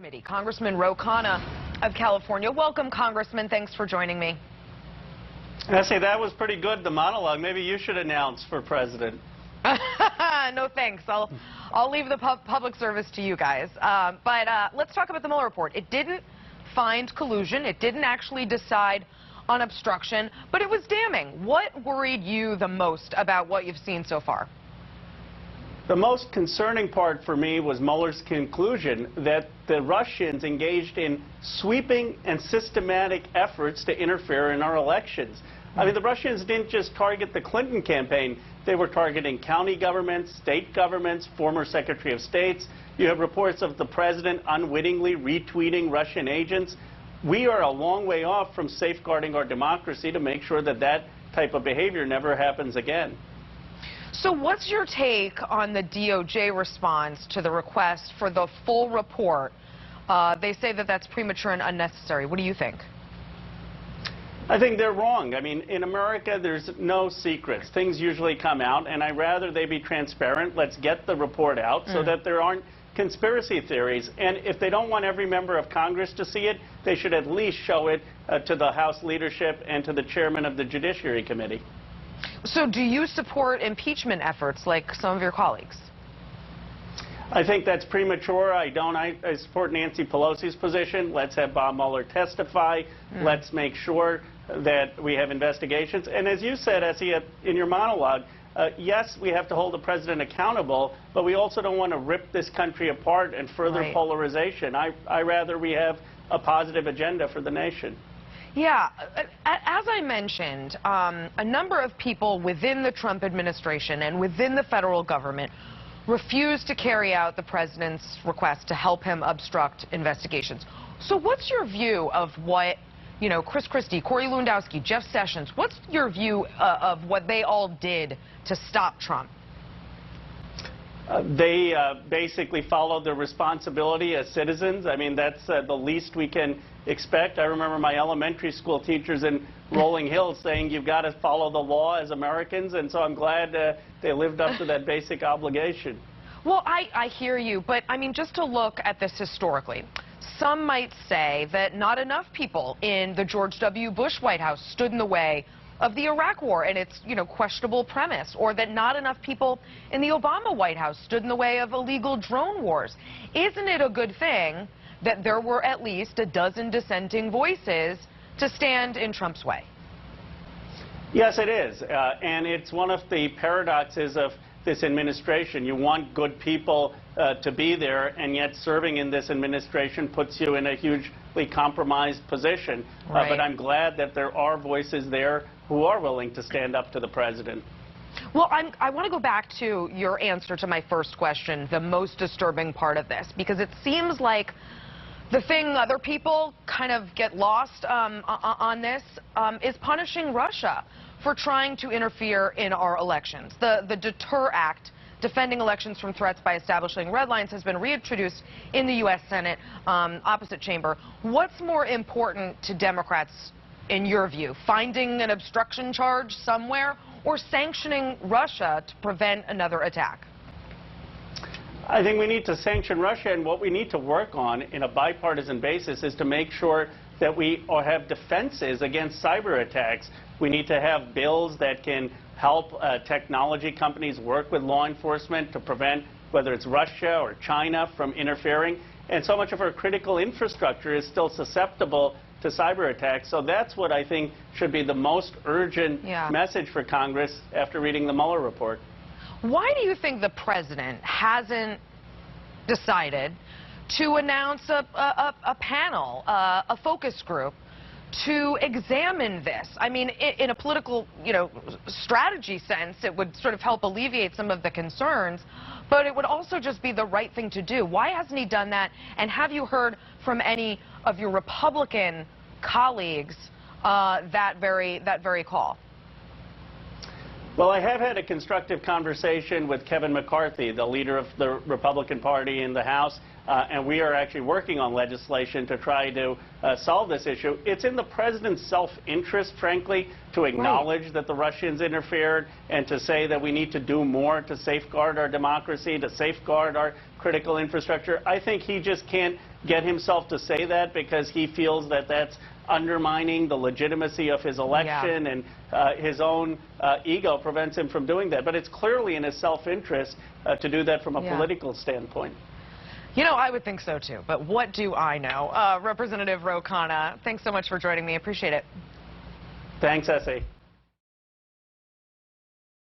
Committee, Congressman Khanna of California. Welcome, Congressman. Thanks for joining me. I say that was pretty good, the monologue. Maybe you should announce for president. No, thanks. I'll leave the public service to you guys. But let's talk about the Mueller report. It didn't find collusion. It didn't actually decide on obstruction, but it was damning. What worried you the most about what you've seen so far? The most concerning part for me was Mueller's conclusion that the Russians engaged in sweeping and systematic efforts to interfere in our elections. I mean, the Russians didn't just target the Clinton campaign. They were targeting county governments, state governments, former Secretary of States. You have reports of the president unwittingly retweeting Russian agents. We are a long way off from safeguarding our democracy to make sure that that type of behavior never happens again. So what's your take on the DOJ response to the request for the full report? They say that that's premature and unnecessary. What do you think? I think they're wrong. I mean, in America, there's no secrets. Things usually come out, and I'd rather they be transparent. Let's get the report out so that there aren't conspiracy theories. And if they don't want every member of Congress to see it, they should at least show it to the House leadership and to the chairman of the Judiciary Committee. So do you support impeachment efforts like some of your colleagues? I think that's premature. I don't. I support Nancy Pelosi's position. Let's have Bob Mueller testify. Let's make sure that we have investigations. And as you said, Essie, in your monologue, yes, we have to hold the president accountable, but we also don't want to rip this country apart and further polarization. I rather we have a positive agenda for the nation. Yeah, as I mentioned, a number of people within the Trump administration and within the federal government refused to carry out the president's request to help him obstruct investigations. So what's your view of what, you know, Chris Christie, Corey Lewandowski, Jeff Sessions, what's your view of what they all did to stop Trump? They basically followed their responsibility as citizens. I mean, that's the least we can expect. I remember my elementary school teachers in Rolling Hills saying you've got to follow the law as Americans, and so I'm glad they lived up to that basic obligation. Well, I hear you, but I mean, just to look at this historically, some might say that not enough people in the George W. Bush White House stood in the way of the Iraq War and its, you know, questionable premise, or that not enough people in the Obama White House stood in the way of illegal drone wars. Isn't it a good thing that there were at least a dozen dissenting voices to stand in Trump's way? Yes, it is. And it's one of the paradoxes of this administration. You want good people to be there, and yet serving in this administration puts you in a hugely compromised position. But I'm glad that there are voices there who are willing to stand up to the president. Well, I want to go back to your answer to my first question, the most disturbing part of this, because it seems like the thing other people kind of get lost on this is punishing Russia for trying to interfere in our elections. The Deter Act, defending elections from threats by establishing red lines, has been reintroduced in the U.S. Senate, opposite chamber. What's more important to Democrats, in your view, finding an obstruction charge somewhere or sanctioning Russia to prevent another attack? I think we need to sanction Russia, and what we need to work on in a bipartisan basis is to make sure that we have defenses against cyber attacks. We need to have bills that can help technology companies work with law enforcement to prevent whether it's Russia or China from interfering. And so much of our critical infrastructure is still susceptible to cyber attacks. So that's what I think should be the most urgent message for Congress after reading the Mueller report. Why do you think the president hasn't decided to announce a panel, a focus group, to examine this? I mean, in a political, you know, strategy sense, it would sort of help alleviate some of the concerns, but it would also just be the right thing to do. Why hasn't he done that? And have you heard from any of your Republican colleagues that very call? Well, I have had a constructive conversation with Kevin McCarthy, the leader of the Republican Party in the House, and we are actually working on legislation to try to solve this issue. It's in the president's self-interest, frankly, to acknowledge that the Russians interfered and to say that we need to do more to safeguard our democracy, to safeguard our critical infrastructure. I think he just can't get himself to say that because he feels that that's undermining the legitimacy of his election, and his own ego prevents him from doing that. But it's clearly in his self-interest to do that from a political standpoint. You know, I would think so too, but what do I know? Representative Khanna, thanks so much for joining me. Appreciate it. Thanks, S.A.